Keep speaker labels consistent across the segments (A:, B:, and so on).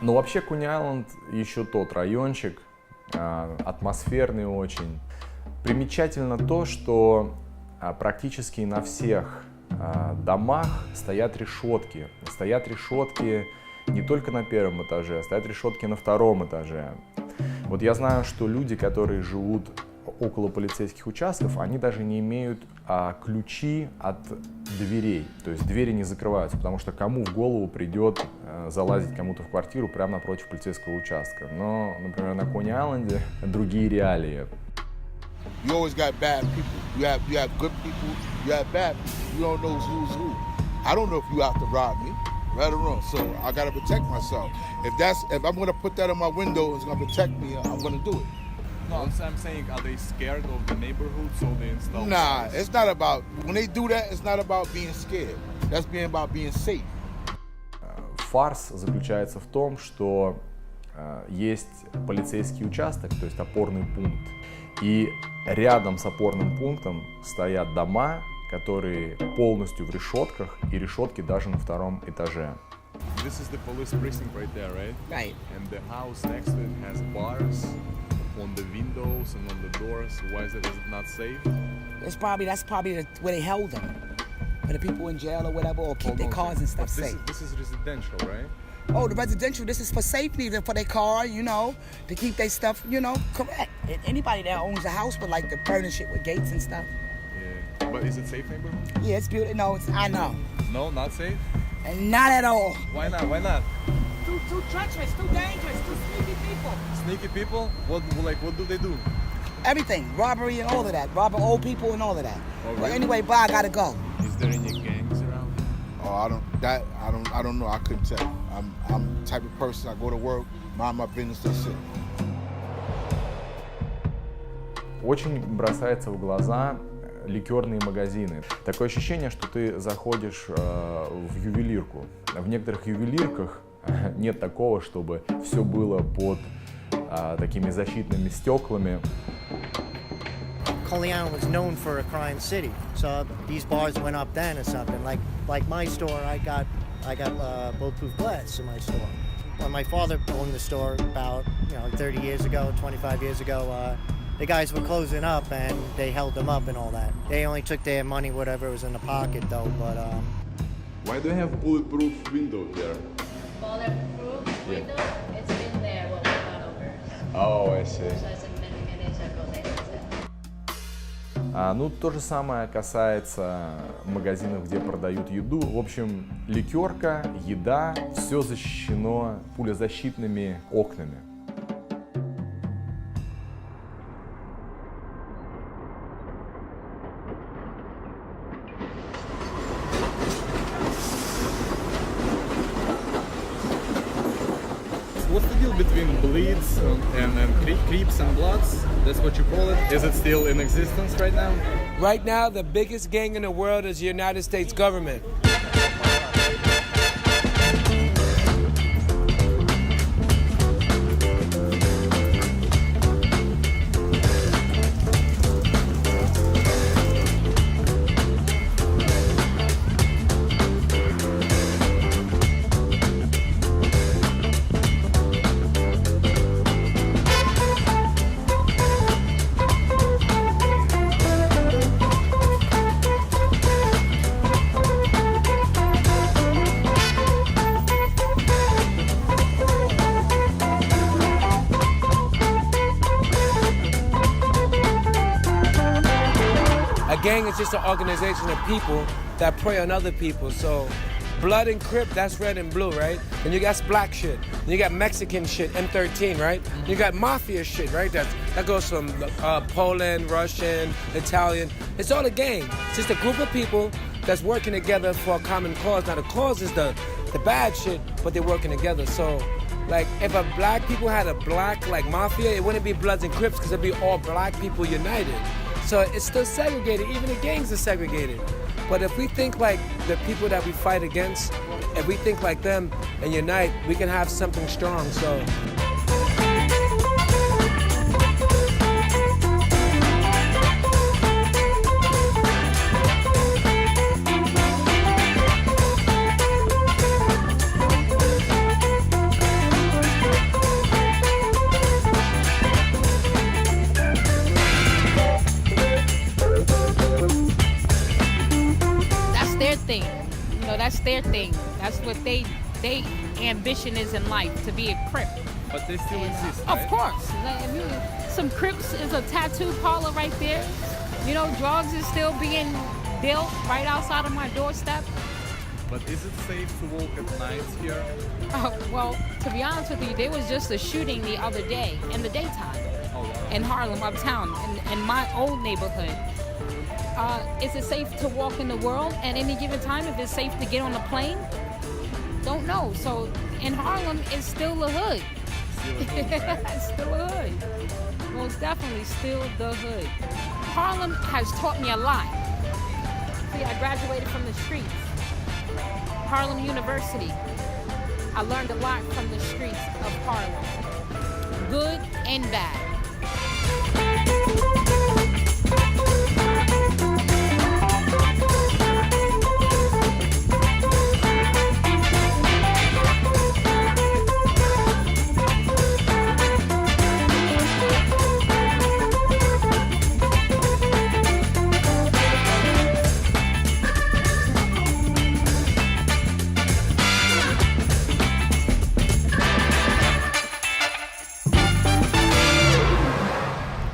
A: Но вообще Куни-Айленд еще тот райончик, атмосферный очень. Примечательно то, что практически на всех домах стоят решетки. Стоят решетки не только на первом этаже, стоят решетки на втором этаже. Вот я знаю, что люди, которые живут около полицейских участков, они даже не имеют ключи от дверей. То есть двери не закрываются, потому что кому в голову придет залазить кому-то в квартиру прямо напротив полицейского участка. Но, например, на Кони-Айленде другие реалии.
B: You always got bad people. You have good people. You have bad people. You don't know who's who. I don't know if you out to rob me, right or wrong. So I gotta protect myself. If I'm gonna put that on my window, it's gonna protect me. I'm gonna do it.
C: No, I'm saying, are they scared of the neighborhood, so they install?
B: Nah, it's not about. When they do that, it's not about being scared. That's about being safe.
A: Фарс заключается в том, что есть полицейский участок, то есть опорный пункт, и рядом с опорным пунктом стоят дома, которые полностью в решетках, и решетки даже на втором этаже.
C: This is the police precinct right there, right?
D: Right.
C: And the house next to it has bars on the windows and on the doors. Why is it not safe?
D: That's probably where they held them. For the people in jail or whatever, or keep their cars and stuff safe.
C: This is residential, right?
D: Oh, the residential, this is for safety, for their car, to keep their stuff, correct. Anybody that owns a house would like to furnish it with gates and stuff.
C: Yeah. But is it safe neighborhood?
D: Yeah, it's beautiful. No, I know.
C: No, not safe?
D: And not at all.
C: Why not? Why not?
D: Too treacherous, too dangerous, too sneaky people.
C: Sneaky people? What do they do?
D: Everything, robbery and all of that. Robbing old people and all of that.
C: Oh, really?
D: But anyway, bye, I gotta go.
C: Is there any gangs around here?
B: Oh, I don't know. I couldn't tell you. I'm the type of person. I go to work, mind my business, that's it.
A: Очень бросается в глаза ликерные магазины. Такое ощущение, что ты заходишь в ювелирку. В некоторых ювелирках нет такого, чтобы все было под такими защитными стеклами.
E: Coney was known for a crime city, so these bars went up then or something. Like my store, I got bulletproof glass in my store. When my father owned the store about 30 years ago, 25 years ago, the guys were closing up and they held them up and all that. They only took their money, whatever was in the pocket though. But
C: why do you have bulletproof window here?
F: Bulletproof window? It's been there when we got over.
A: Oh, I see.
F: So it's many years ago they did it.
A: Ну, то же самое касается магазинов, где продают еду. В общем, ликерка, еда, все защищено пулезащитными окнами.
C: What's the deal between bleeds and creeps and bloods? That's what you call it? Is it still in existence right now?
G: Right now, the biggest gang in the world is the United States government. A gang is just an organization of people that prey on other people. So blood and Crip, that's red and blue, right? And you got black shit. And you got Mexican shit, M13, right? You got mafia shit, right? That goes from Poland, Russian, Italian. It's all a gang. It's just a group of people that's working together for a common cause. Now the cause is the bad shit, but they're working together. So like if a black people had a black like mafia, it wouldn't be Bloods and Crips because it'd be all black people united. So it's still segregated, even the gangs are segregated. But if we think like the people that we fight against, if we think like them and unite, we can have something strong, so.
H: their thing. That's what they ambition is in life, to be a Crip.
C: But they still exist,
H: Of
C: right?
H: course. Some Crips is a tattoo parlor right there. You know, drugs is still being dealt right outside of my doorstep.
C: But is it safe to walk at night here?
H: Well, to be honest with you, there was just a shooting the other day in the daytime in Harlem, uptown, in my old neighborhood. Is it safe to walk in the world at any given time? If it's safe to get on a plane? Don't know. So in Harlem, it's still a hood. It's still a hood. Most definitely still the hood. Harlem has taught me a lot. See, I graduated from the streets. Harlem University. I learned a lot from the streets of Harlem. Good and bad.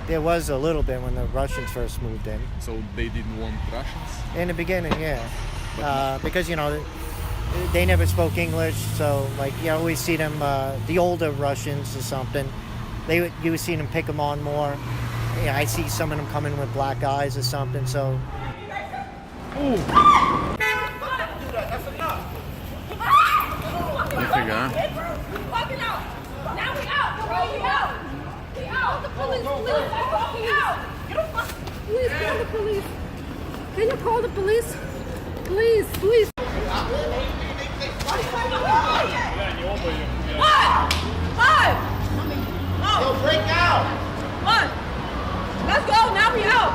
E: There was a little bit when the Russians first moved in.
C: So they didn't want Russians?
E: In the beginning, yeah. Because, you know, they never spoke English, so, like, you always see them, the older Russians or something, you would see them pick them on more. Yeah, I see some of them coming with black eyes or something, so.
C: Ooh. Нифига.
F: Now we out. We out. The police, please call the police. Can you call the police? Please. What?
B: Yo, break out!
F: What? Let's go. Now we out.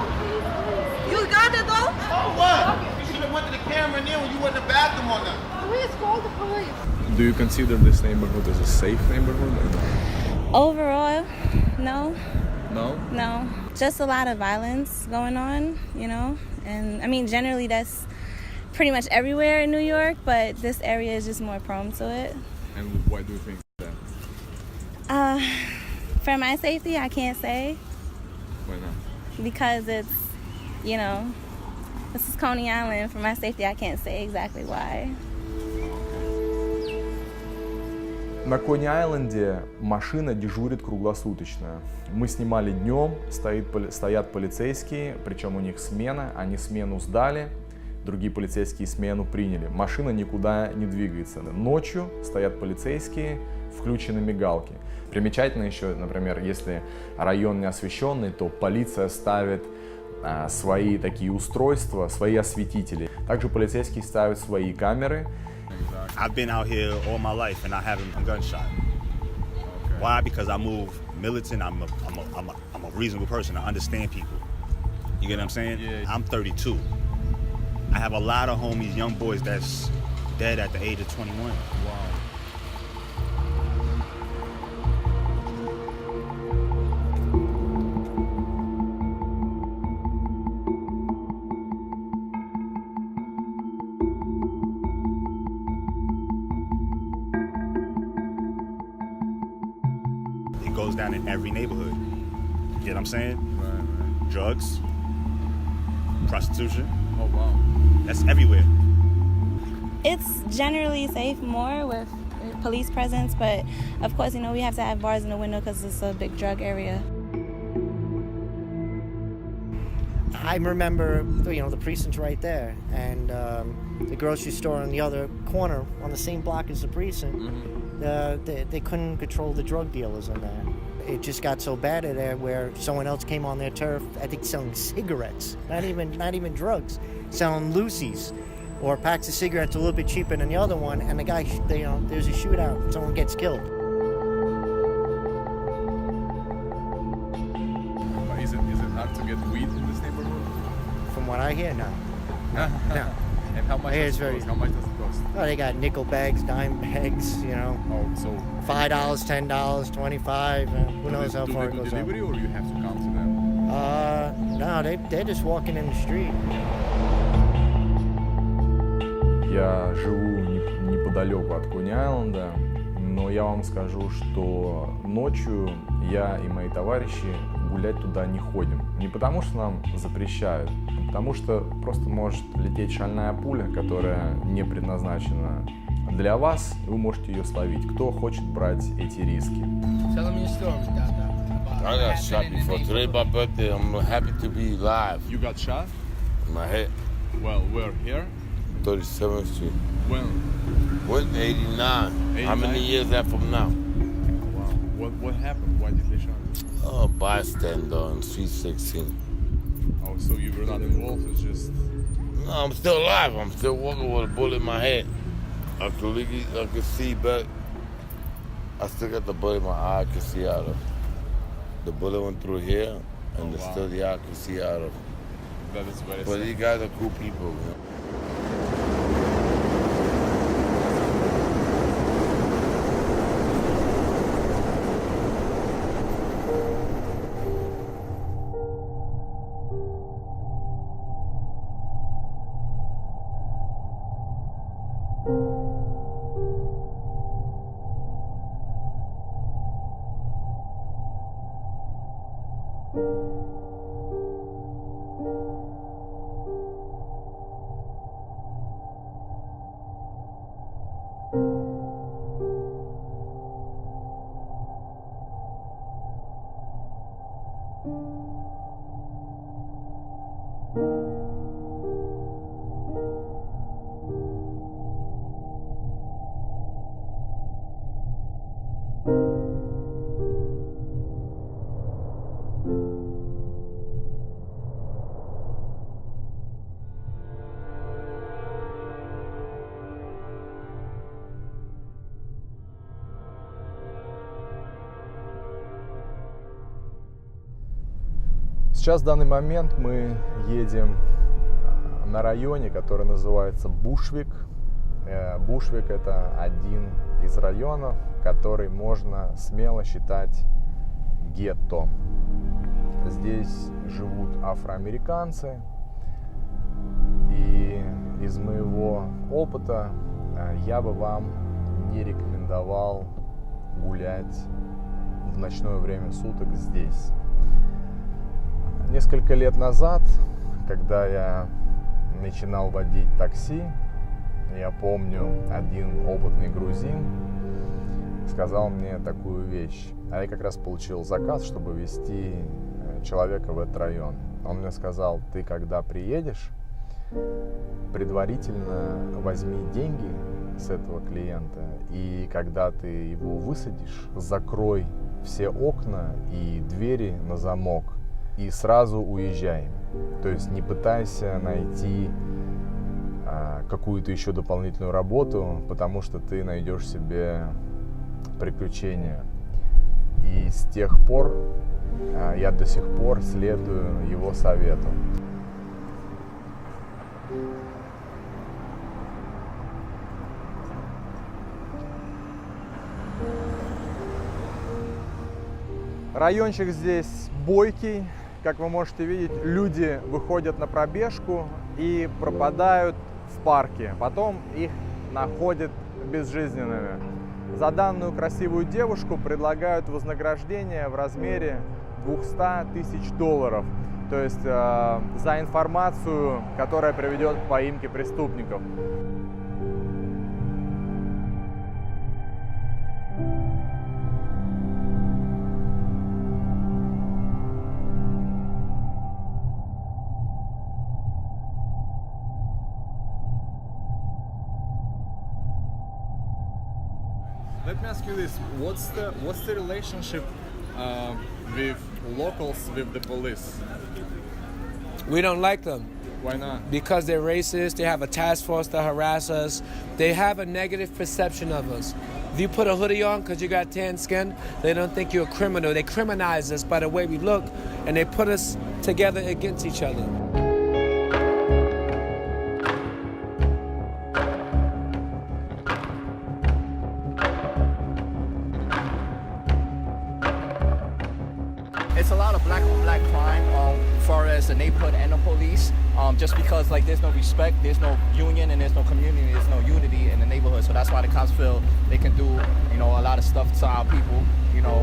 F: You got it though?
B: Oh, what? You should have went to the camera and then when you went in the bathroom on them.
F: Please call the police.
C: Do you consider this neighborhood as a safe neighborhood or not?
I: Overall, no.
C: No?
I: No. Just a lot of violence going on, you know? And I mean, generally that's pretty much everywhere in New York, but this area is just more prone to it.
C: And why do you think that?
I: For my safety, I can't say.
C: Why not?
I: Because it's, you know, this is Coney Island. For my safety, I can't say exactly why.
A: На Кони-Айленде машина дежурит круглосуточно. Мы снимали днем, стоят полицейские, причем у них смена, они смену сдали, другие полицейские смену приняли. Машина никуда не двигается. Ночью стоят полицейские, включены мигалки. Примечательно еще, например, если район не освещенный, то полиция ставит свои такие устройства, свои осветители. Также полицейские ставят свои камеры.
J: I've been out here all my life and I haven't been gunshot.
C: Okay.
J: Why? Because I move militant. I'm a reasonable person. I understand people. You get what I'm saying?
C: Yeah.
J: I'm 32. I have a lot of homies, young boys that's dead at the age of 21.
C: Wow.
J: Goes down in every neighborhood. You get what I'm saying?
C: Right.
J: Drugs, prostitution.
C: Oh, wow.
J: That's everywhere.
I: It's generally safe more with police presence, but of course, you know, we have to have bars in the window because it's a big drug area.
E: I remember, you know, the precinct's right there, and the grocery store on the other corner on the same block as the precinct. They couldn't control the drug dealers in there. It just got so bad in there where someone else came on their turf, I think selling cigarettes, not even drugs, selling Lucy's or packs of cigarettes a little bit cheaper than the other one, and the guy, you know, there's a shootout, someone gets killed.
C: Is it hard to get weed in this neighborhood?
E: From what I hear, no. No.
C: And how much does it cost? How much does it cost?
E: Oh, they got nickel bags, dime bags, you know.
C: Oh, so
E: $5, $10, $25. Who knows how far it
C: do they
E: goes
C: do
E: up.
C: delivery or you have to come to them?
E: No, they're just walking in the street.
A: Я живу неподалеку от Кони-Айленда, но я вам скажу, что ночью я и мои товарищи гулять туда не ходим. Не потому, что нам запрещают, а потому что просто может лететь шальная пуля, которая не предназначена для вас, и вы можете ее словить. Кто хочет брать эти риски?
D: Tell me your story, Dada.
K: I got shot before. Today my birthday. I'm happy to be alive.
C: You got shot?
K: In my head,
C: Well, we're here.
K: 37th Street.
C: When?
K: When 89. How many
C: 89?
K: years that from now?
C: Wow. What happened? Why did they shot you?
K: Oh, bystander on Street 16.
C: Oh, so you were not involved? It's just...
K: No, I'm still alive. I'm still walking with a bullet in my head. I can see, but I still got the bullet in my eye. I can see out of. The bullet went through here, and there's still the eye I can see out of.
C: That is very
K: But
C: sad.
K: these guys are cool people, you know?
A: Сейчас в данный момент мы едем на районе, который называется Бушвик. Бушвик — это один из районов, который можно смело считать гетто. Здесь живут афроамериканцы, и из моего опыта я бы вам не рекомендовал гулять в ночное время суток здесь. Несколько лет назад, когда я начинал водить такси, я помню, один опытный грузин сказал мне такую вещь. А я как раз получил заказ, чтобы везти человека в этот район. Он мне сказал: ты когда приедешь, предварительно возьми деньги с этого клиента, и когда ты его высадишь, закрой все окна и двери на замок и сразу уезжай. То есть не пытайся найти какую-то еще дополнительную работу, потому что ты найдешь себе приключения. И с тех пор я до сих пор следую его совету. Райончик здесь бойкий. Как вы можете видеть, люди выходят на пробежку и пропадают в парке. Потом их находят безжизненными. За данную красивую девушку предлагают вознаграждение в размере $200 000. То есть за информацию, которая приведет к поимке преступников.
C: Let me ask you this: what's the relationship with locals with the police?
G: We don't like them.
C: Why not?
G: Because they're racist, they have a task force to harass us, they have a negative perception of us. If you put a hoodie on because you got tan skin, they don't think you're a criminal. They criminalize us by the way we look, and they put us together against each other.
L: It's a lot of black crime on far as the neighborhood and the police, just because like there's no respect, there's no union, and there's no community, there's no unity in the neighborhood. So that's why the cops feel they can do, you know, a lot of stuff to our people, you know,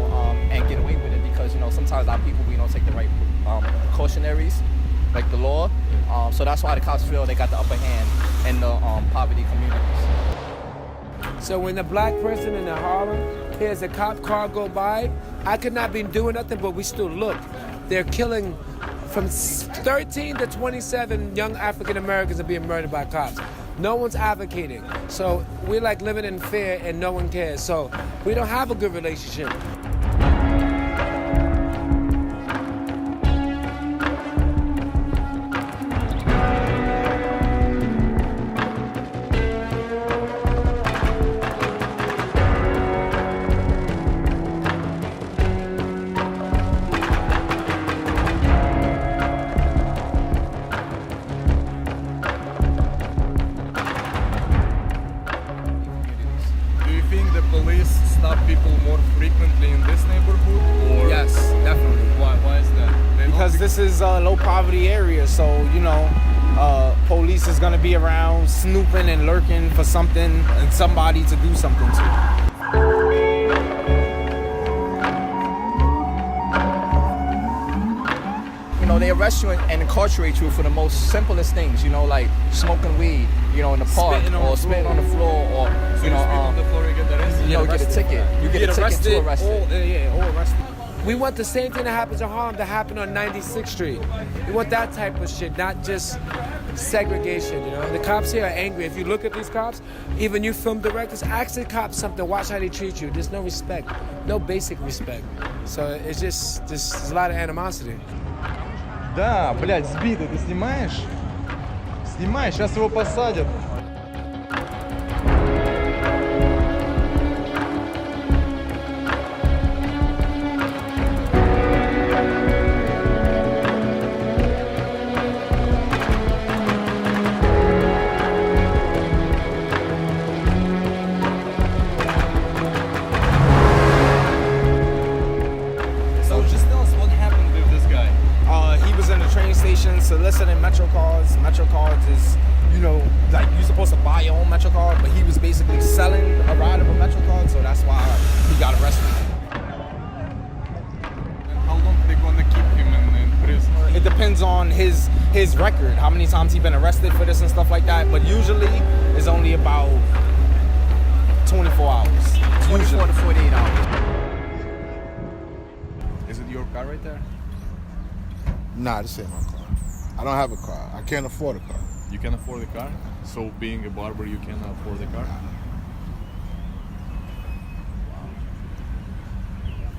L: and get away with it because, you know, sometimes our people, we don't take the right precautionaries, like the law. So that's why the cops feel they got the upper hand in the poverty communities.
G: So when the black person in the Harlem hears a cop car go by, I could not be doing nothing, but we still look. They're killing from 13 to 27 young African Americans are being murdered by cops. No one's advocating. So we're like living in fear and no one cares. So we don't have a good relationship.
C: Stop people more frequently in this neighborhood? Or
M: yes, definitely.
C: Why is that?
M: Because this is a low poverty area, so you know, police is gonna be around snooping and lurking for something and somebody to do something to.
L: You know, they arrest you and incarcerate you for the most simplest things, you know, like smoking weed, you know, in the park, or spitting on the floor, or, you know,
C: on the floor, you get arrested.
L: You know, get a ticket. You get a ticket to arrested.
M: All arrested.
G: We want the same thing that happens in Harlem to happen on 96th Street. We want that type of shit, not just segregation, you know? The cops here are angry. If you look at these cops, even you film directors, ask the cops something, watch how they treat you. There's no respect, no basic respect. So it's just, there's a lot of animosity.
N: Да, блядь, сбитый, ты снимаешь? Снимай, сейчас его посадят.
M: Soliciting Metro cards. Metro cards is, you know, like you're supposed to buy your own Metro card, but he was basically selling a ride of a Metro card, so that's why he got arrested.
C: And how long they gonna keep him in prison?
M: It depends on his record, how many times he's been arrested for this and stuff like that, but usually it's only about 24 hours.
L: 24 to 48 hours.
C: Is it your car right there?
B: Nah, this ain't my car. I don't have a car. I can't afford a car.
C: You can afford the car? So being a barber, you can afford the car?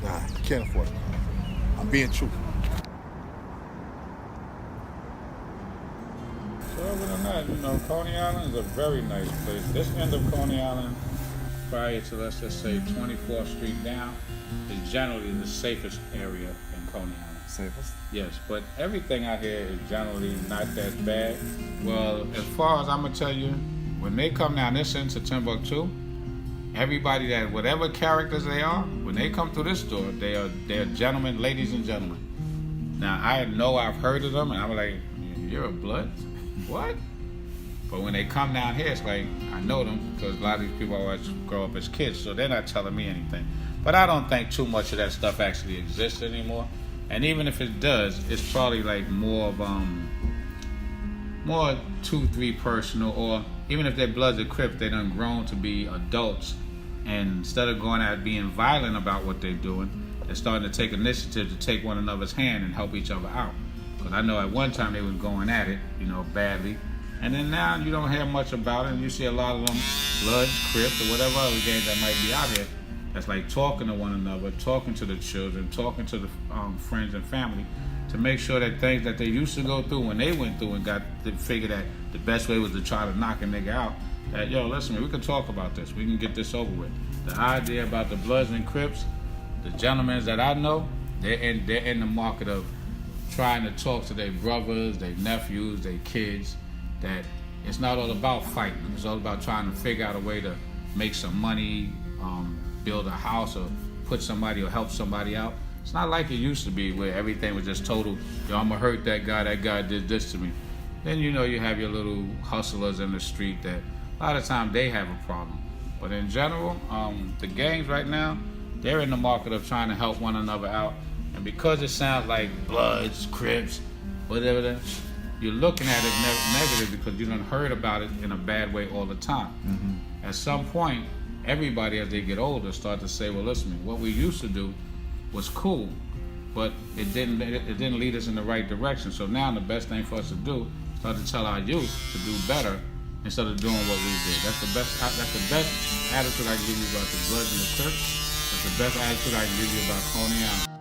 B: Nah, you can't afford a car. I'm being truthful.
O: So other than that, you know, Coney Island is a very nice place. This end of Coney Island, prior to, let's just say, 24th Street down, is generally the safest area in Coney Island.
C: Safest?
O: Yes, but everything out here is generally not that bad. Well, as far as I'm gonna tell you, when they come down this end to Timbuktu, everybody that, whatever characters they are, when they come through this door, they're gentlemen, ladies and gentlemen. Now, I know I've heard of them, and I'm like, you're a blood? What? But when they come down here, it's like, I know them, because a lot of these people always grow up as kids, so they're not telling me anything. But I don't think too much of that stuff actually exists anymore. And even if it does, it's probably like more of more 2-3 personal, or even if they're Bloods or Crips, they done grown to be adults, and instead of going out being violent about what they're doing, they're starting to take initiative to take one another's hand and help each other out. Because I know at one time they were going at it, you know, badly, and then now you don't hear much about it, and you see a lot of them Bloods, Crips, or whatever other gangs that might be out here. That's like talking to one another, talking to the children, talking to the friends and family, to make sure that things that they used to go through when they went through and got to figure that the best way was to try to knock a nigga out, that, yo, listen, we can talk about this. We can get this over with. The idea about the Bloods and Crips, the gentlemen that I know, they're in the market of trying to talk to their brothers, their nephews, their kids, that it's not all about fighting. It's all about trying to figure out a way to make some money, build a house, or put somebody or help somebody out. It's not like it used to be where everything was just total, yo, I'm gonna hurt that guy did this to me. Then you have your little hustlers in the street that a lot of times they have a problem. But in general, the gangs right now, they're in the market of trying to help one another out. And because it sounds like Bloods, Crips, whatever that, you're looking at it negative because you done heard about it in a bad way all the time. At some point, everybody as they get older start to say, well, listen, what we used to do was cool, but it didn't lead us in the right direction. So now the best thing for us to do is start to tell our youth to do better instead of doing what we did. That's the best attitude I can give you about the Bloods and the Crips. That's the best attitude I can give you about Coney Island.